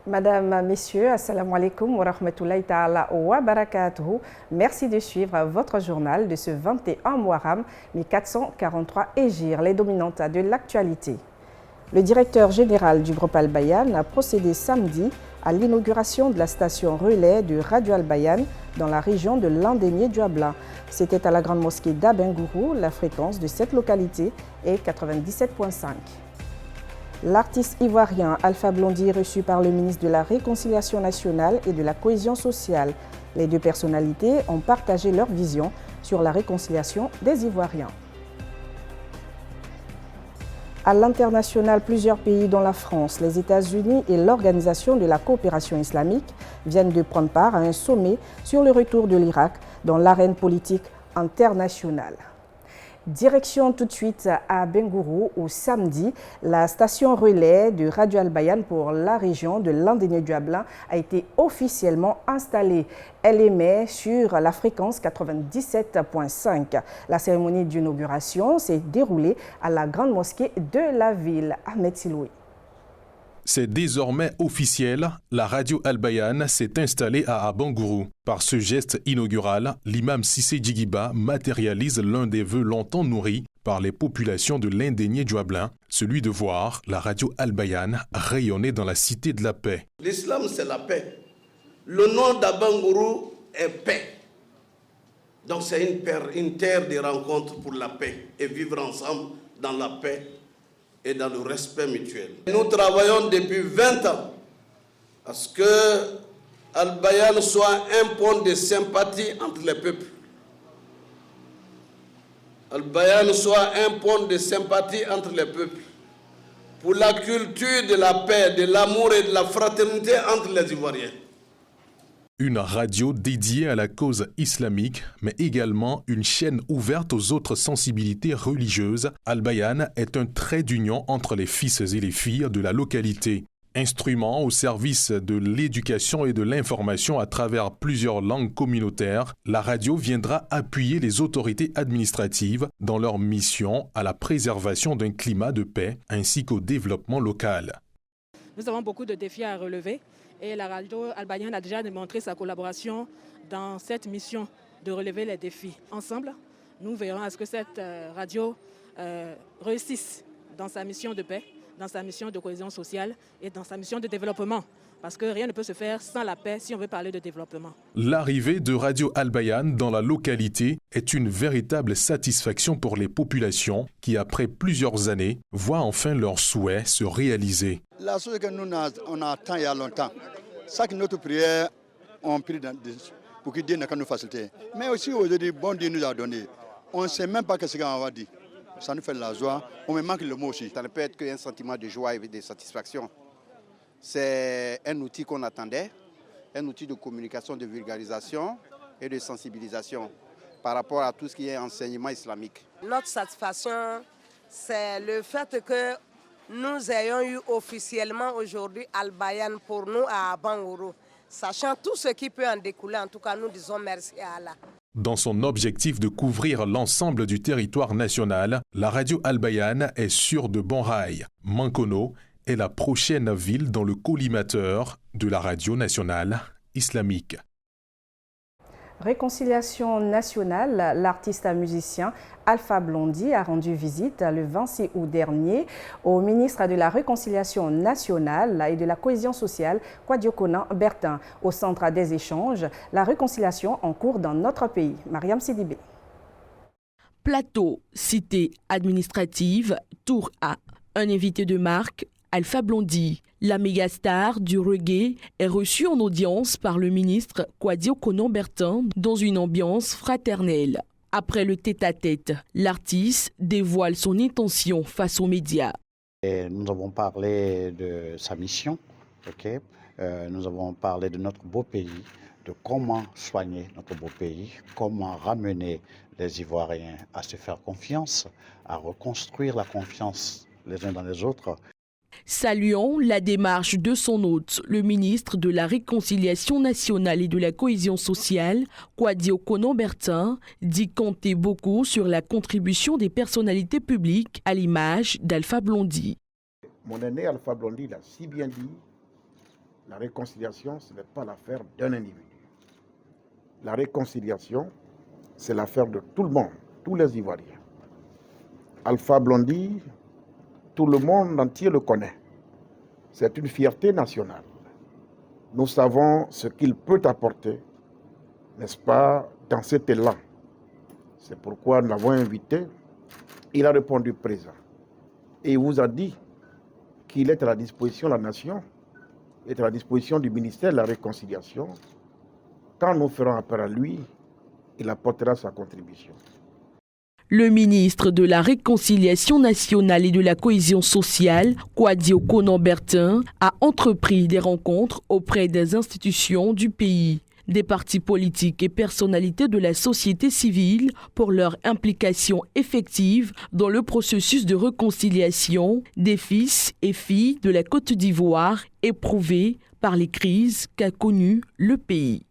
Madame, Messieurs, Assalamu alaikum wa rahmatullahi ta'ala wa barakatuhu. Merci de suivre votre journal de ce 21 Muharram 1443 Hégire, les dominantes de l'actualité. Le directeur général du groupe Al-Bayan a procédé samedi à l'inauguration de la station relais de Radio Al-Bayan dans la région de Landénié-Duabla. C'était à la grande mosquée d'Abengourou. La fréquence de cette localité est 97.5. L'artiste ivoirien Alpha Blondy est reçu par le ministre de la Réconciliation nationale et de la Cohésion sociale. Les deux personnalités ont partagé leur vision sur la réconciliation des Ivoiriens. À l'international, plusieurs pays dont la France, les États-Unis et l'Organisation de la coopération islamique viennent de prendre part à un sommet sur le retour de l'Irak dans l'arène politique internationale. Direction tout de suite à Bengourou où samedi, la station relais de Radio Al-Bayan pour la région de Landénié-Duabla a été officiellement installée. Elle émet sur la fréquence 97.5. La cérémonie d'inauguration s'est déroulée à la grande mosquée de la ville, Ahmed Siloui. C'est désormais officiel, la radio Al-Bayan s'est installée à Abangourou. Par ce geste inaugural, l'imam Cissé Djigiba matérialise l'un des vœux longtemps nourris par les populations de Landénié-Duabla, celui de voir la radio Al-Bayan rayonner dans la cité de la paix. L'islam, c'est la paix. Le nom d'Abangourou est paix. Donc c'est une terre de rencontre pour la paix et vivre ensemble dans la paix et dans le respect mutuel. Nous travaillons depuis 20 ans à ce que Al-Bayan soit un pont de sympathie entre les peuples. Al-Bayan soit un pont de sympathie entre les peuples pour la culture de la paix, de l'amour et de la fraternité entre les Ivoiriens. Une radio dédiée à la cause islamique, mais également une chaîne ouverte aux autres sensibilités religieuses. Al-Bayan est un trait d'union entre les fils et les filles de la localité. Instrument au service de l'éducation et de l'information à travers plusieurs langues communautaires, la radio viendra appuyer les autorités administratives dans leur mission à la préservation d'un climat de paix ainsi qu'au développement local. Nous avons beaucoup de défis à relever. Et la radio Al-Bayan a déjà démontré sa collaboration dans cette mission de relever les défis. Ensemble, nous verrons à ce que cette radio réussisse dans sa mission de paix, dans sa mission de cohésion sociale et dans sa mission de développement. Parce que rien ne peut se faire sans la paix si on veut parler de développement. L'arrivée de Radio Al-Bayan dans la localité est une véritable satisfaction pour les populations qui, après plusieurs années, voient enfin leurs souhaits se réaliser. La chose que nous on attend il y a longtemps, c'est que notre prière, on prie pour que Dieu nous facilite. Mais aussi aujourd'hui, bon Dieu nous a donné. On ne sait même pas ce qu'on va dire. Ça nous fait de la joie, on me manque le mot aussi. Ça ne peut être qu'un sentiment de joie et de satisfaction. C'est un outil qu'on attendait, un outil de communication, de vulgarisation et de sensibilisation par rapport à tout ce qui est enseignement islamique. Notre satisfaction, c'est le fait que nous ayons eu officiellement aujourd'hui Al-Bayan pour nous à Abangourou. Sachant tout ce qui peut en découler, en tout cas, nous disons merci à Allah. Dans son objectif de couvrir l'ensemble du territoire national, la radio Al-Bayan est sur de bons rails. Mankono est la prochaine ville dans le collimateur de la radio nationale islamique. Réconciliation nationale, l'artiste et musicien Alpha Blondy a rendu visite le 26 août dernier au ministre de la Réconciliation nationale et de la Cohésion sociale, Kouadio Konan Bertin, au centre des échanges, la réconciliation en cours dans notre pays. Mariam Sidibé. Plateau, cité administrative, Tour A. Un invité de marque, Alpha Blondy, la mégastar du reggae, est reçue en audience par le ministre Kouadio Konan Bertin dans une ambiance fraternelle. Après le tête-à-tête, l'artiste dévoile son intention face aux médias. Et nous avons parlé de sa mission, nous avons parlé de notre beau pays, de comment soigner notre beau pays, comment ramener les Ivoiriens à se faire confiance, à reconstruire la confiance les uns dans les autres. Saluant la démarche de son hôte, le ministre de la Réconciliation nationale et de la Cohésion sociale, Kouadio Konan Bertin, dit compter beaucoup sur la contribution des personnalités publiques à l'image d'Alpha Blondy. Mon aîné Alpha Blondy l'a si bien dit, La réconciliation, ce n'est pas l'affaire d'un individu. La réconciliation, c'est l'affaire de tout le monde, tous les Ivoiriens. Alpha Blondy, tout le monde entier le connaît. C'est une fierté nationale. Nous savons ce qu'il peut apporter, n'est-ce pas, dans cet élan. C'est pourquoi nous l'avons invité. Il a répondu présent. Et il vous a dit qu'il est à la disposition de la nation, il est à la disposition du ministère de la Réconciliation. Quand nous ferons appel à lui, il apportera sa contribution. Le ministre de la Réconciliation nationale et de la cohésion sociale, Kouadio Konan-Bertin, a entrepris des rencontres auprès des institutions du pays, des partis politiques et personnalités de la société civile pour leur implication effective dans le processus de réconciliation des fils et filles de la Côte d'Ivoire éprouvés par les crises qu'a connues le pays.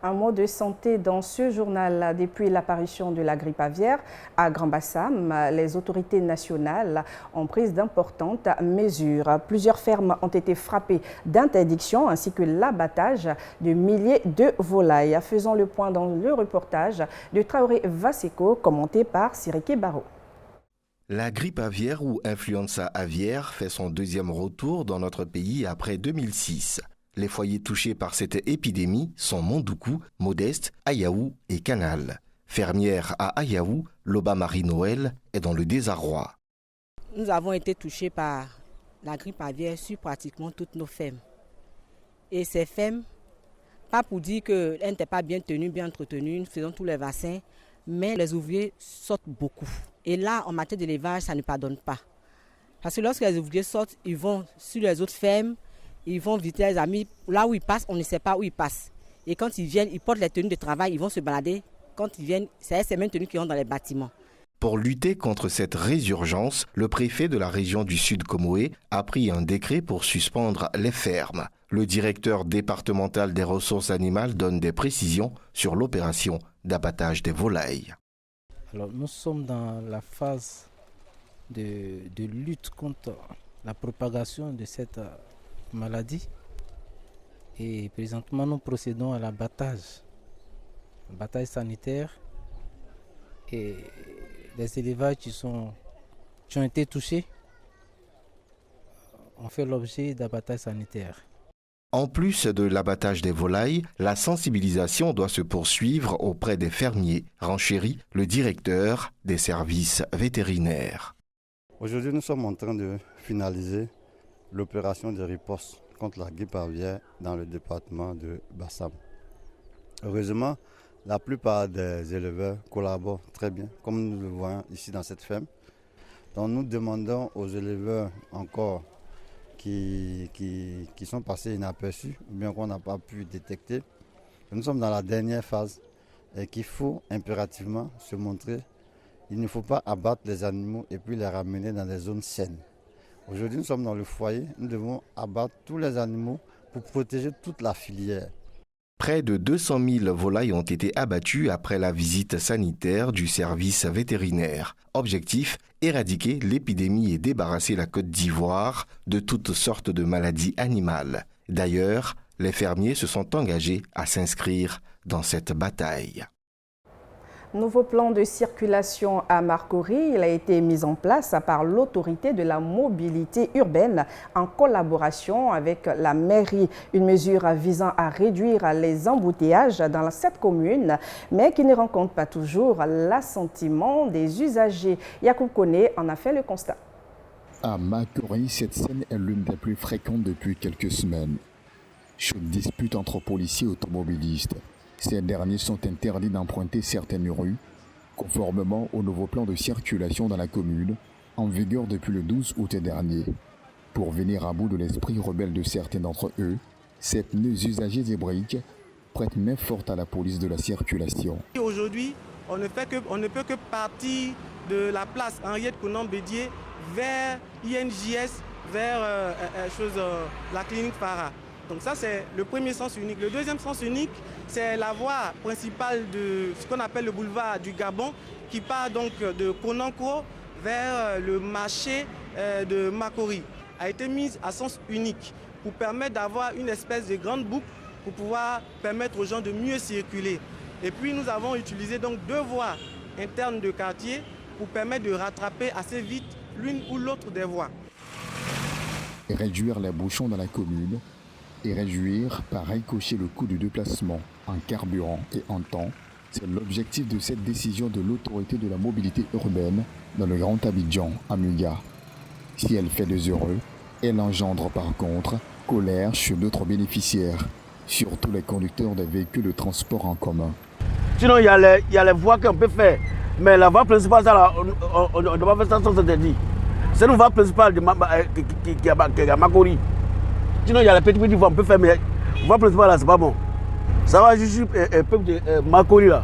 Un mot de santé dans ce journal. Depuis l'apparition de la grippe aviaire à Grand-Bassam, les autorités nationales ont pris d'importantes mesures. Plusieurs fermes ont été frappées d'interdiction ainsi que l'abattage de milliers de volailles. Faisons le point dans le reportage de Traoré Vaseko, commenté par Sirike Baro. La grippe aviaire ou influenza aviaire fait son deuxième retour dans notre pays après 2006. Les foyers touchés par cette épidémie sont Mondoukou, Modeste, Ayaou et Canal. Fermière à Ayaou, Loba Marie-Noël est dans le désarroi. Nous avons été touchés par la grippe aviaire sur pratiquement toutes nos fermes. Et ces fermes, pas pour dire qu'elles n'étaient pas bien tenues, bien entretenues, nous faisons tous les vaccins, mais les ouvriers sortent beaucoup. Et là, en matière d'élevage, ça ne pardonne pas. Parce que lorsque les ouvriers sortent, ils vont sur les autres fermes, ils vont visiter les amis. Là où ils passent, on ne sait pas où ils passent. Et quand ils viennent, ils portent les tenues de travail, ils vont se balader. Quand ils viennent, c'est ces mêmes tenues qui rentrent dans les bâtiments. Pour lutter contre cette résurgence, le préfet de la région du Sud Comoé a pris un décret pour suspendre les fermes. Le directeur départemental des ressources animales donne des précisions sur l'opération d'abattage des volailles. Alors, nous sommes dans la phase de lutte contre la propagation de cette maladie et présentement nous procédons à l'abattage sanitaire et les élevages qui ont été touchés ont fait l'objet d'abattage sanitaire. En plus de l'abattage des volailles, la sensibilisation doit se poursuivre auprès des fermiers, renchérit le directeur des services vétérinaires. Aujourd'hui, nous sommes en train de finaliser l'opération de riposte contre la grippe aviaire dans le département de Bassam. Heureusement, la plupart des éleveurs collaborent très bien, comme nous le voyons ici dans cette ferme. Donc nous demandons aux éleveurs encore qui sont passés inaperçus, ou bien qu'on n'a pas pu détecter. Nous sommes dans la dernière phase et qu'il faut impérativement se montrer. Il ne faut pas abattre les animaux et puis les ramener dans des zones saines. Aujourd'hui, nous sommes dans le foyer, nous devons abattre tous les animaux pour protéger toute la filière. Près de 200 000 volailles ont été abattues après la visite sanitaire du service vétérinaire. Objectif, éradiquer l'épidémie et débarrasser la Côte d'Ivoire de toutes sortes de maladies animales. D'ailleurs, les fermiers se sont engagés à s'inscrire dans cette bataille. Nouveau plan de circulation à Marcory, il a été mis en place par l'autorité de la mobilité urbaine en collaboration avec la mairie. Une mesure visant à réduire les embouteillages dans cette commune, mais qui ne rencontre pas toujours l'assentiment des usagers. Yacoub Koné en a fait le constat. À Marcory, cette scène est l'une des plus fréquentes depuis quelques semaines. Chaude dispute entre policiers et automobilistes. Ces derniers sont interdits d'emprunter certaines rues, conformément au nouveau plan de circulation dans la commune, en vigueur depuis le 12 août dernier. Pour venir à bout de l'esprit rebelle de certains d'entre eux, ces pneus usagés et briques prêtent main forte à la police de la circulation. Aujourd'hui, on ne peut que partir de la place Henriette Konan-Bédier vers INJS, vers la clinique Farah. Donc ça, c'est le premier sens unique. Le deuxième sens unique, c'est la voie principale de ce qu'on appelle le boulevard du Gabon, qui part donc de Konanko vers le marché de Marcory. A été mise à sens unique pour permettre d'avoir une espèce de grande boucle pour pouvoir permettre aux gens de mieux circuler. Et puis nous avons utilisé donc 2 voies internes de quartier pour permettre de rattraper assez vite l'une ou l'autre des voies. Réduire les bouchons dans la commune et réduire par ricochet le coût du déplacement en carburant et en temps, c'est l'objectif de cette décision de l'autorité de la mobilité urbaine dans le Grand Abidjan, à Muga. Si elle fait des heureux, elle engendre par contre colère chez d'autres bénéficiaires, surtout les conducteurs des véhicules de transport en commun. Sinon, il y a les voies qu'on peut faire, mais la voie principale, ça, là, on ne doit pas faire ça sans interdit. C'est une voie principale qui est à Makori. Sinon, il y a les petites voies qu'on peut faire, mais la voie principale, là, c'est pas bon. Ça va juste un peu de Makori, là.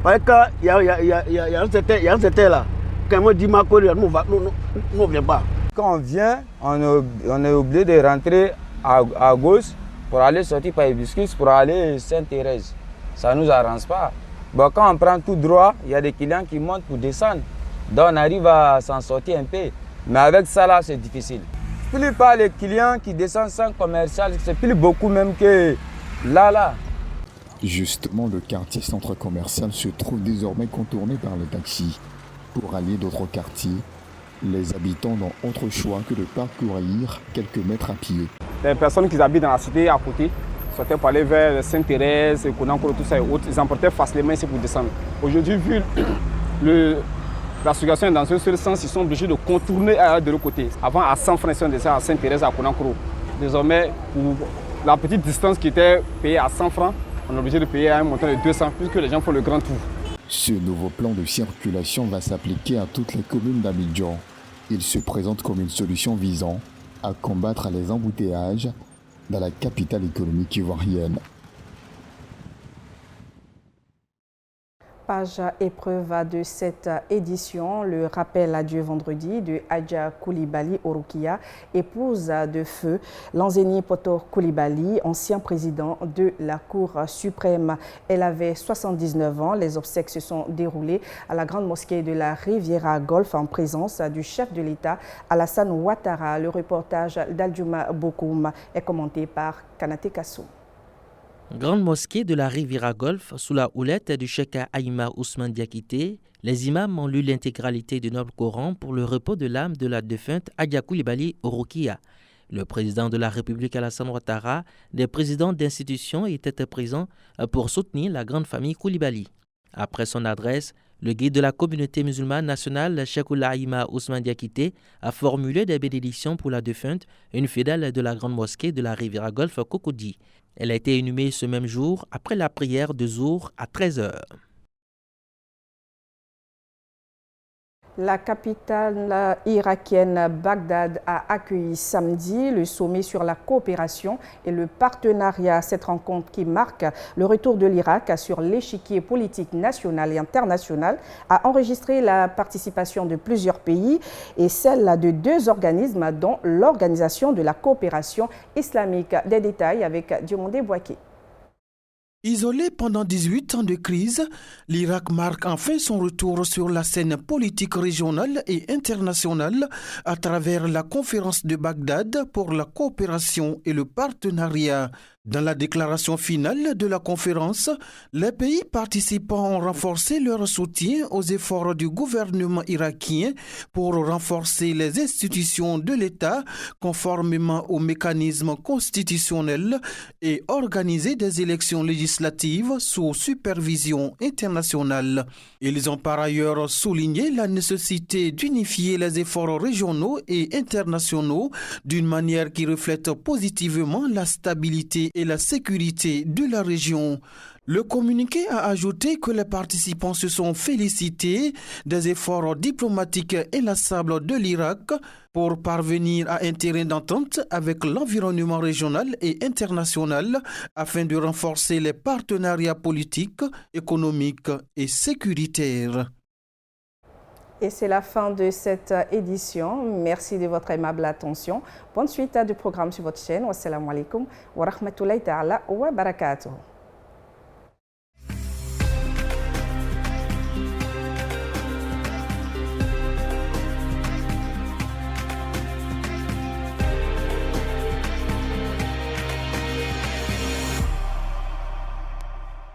Parce qu'il y a un certain là. Quand on dit Makori, nous ne venons pas. Quand on vient, on est obligé de rentrer à gauche pour aller sortir par Hibiscus, pour aller Sainte-Thérèse. Ça ne nous arrange pas. Bon, quand on prend tout droit, il y a des clients qui montent pour descendre. Donc on arrive à s'en sortir un peu. Mais avec ça là, c'est difficile. Plus pas les clients qui descendent sans commercial, c'est plus beaucoup même que là. Justement, le quartier centre commercial se trouve désormais contourné par les taxis. Pour allier d'autres quartiers, les habitants n'ont autre choix que de parcourir quelques mètres à pied. Les personnes qui habitent dans la cité à côté sortaient pour aller vers Sainte-Thérèse, Konakoro, tout ça et autres, ils emportaient facilement ici pour descendre. Aujourd'hui, vu la situation est dans un seul sens, ils sont obligés de contourner de l'autre côté. Avant, à 100 francs, ils sont descendus à Sainte-Thérèse, à Konakoro. Désormais, pour la petite distance qui était payée à 100 francs, on est obligé de payer à un montant de 200, puisque les gens font le grand tour. Ce nouveau plan de circulation va s'appliquer à toutes les communes d'Abidjan. Il se présente comme une solution visant à combattre les embouteillages dans la capitale économique ivoirienne. Page épreuve de cette édition, le rappel à Dieu vendredi de Adja Koulibaly Orokia, épouse de feu Lanzeni Poto Koulibaly, ancien président de la Cour suprême. Elle avait 79 ans. Les obsèques se sont déroulées à la grande mosquée de la Riviera Golf en présence du chef de l'État Alassane Ouattara. Le reportage d'Aldjouma Bokoum est commenté par Kanate Kassou. Grande mosquée de la Riviera Golf, sous la houlette du cheikh Aïma Ousmane Diakité, les imams ont lu l'intégralité du Noble Coran pour le repos de l'âme de la défunte Adja Koulibaly Orokia. Le président de la République Alassane Ouattara, des présidents d'institutions étaient présents pour soutenir la grande famille Koulibaly. Après son adresse, le guide de la communauté musulmane nationale, Cheikh Aïma Ousmane Diakité, a formulé des bénédictions pour la défunte, une fidèle de la grande mosquée de la Riviera Golf Cocody. Elle a été inhumée ce même jour après la prière de Zour à 13h. La capitale irakienne Bagdad a accueilli samedi le sommet sur la coopération et le partenariat. Cette rencontre qui marque le retour de l'Irak sur l'échiquier politique national et international a enregistré la participation de plusieurs pays et celle de 2 organismes dont l'Organisation de la coopération islamique. Des détails avec Diomondé Bouaké. Isolé pendant 18 ans de crise, l'Irak marque enfin son retour sur la scène politique régionale et internationale à travers la conférence de Bagdad pour la coopération et le partenariat. Dans la déclaration finale de la conférence, les pays participants ont renforcé leur soutien aux efforts du gouvernement irakien pour renforcer les institutions de l'État conformément aux mécanismes constitutionnels et organiser des élections législatives sous supervision internationale. Ils ont par ailleurs souligné la nécessité d'unifier les efforts régionaux et internationaux d'une manière qui reflète positivement la stabilité et la sécurité de la région. Le communiqué a ajouté que les participants se sont félicités des efforts diplomatiques inlassables de l'Irak pour parvenir à un terrain d'entente avec l'environnement régional et international afin de renforcer les partenariats politiques, économiques et sécuritaires. Et c'est la fin de cette édition. Merci de votre aimable attention. Bonne suite du programme sur votre chaîne. Wassalamu alaikum wa rahmatullahi ta'ala wa barakatuh.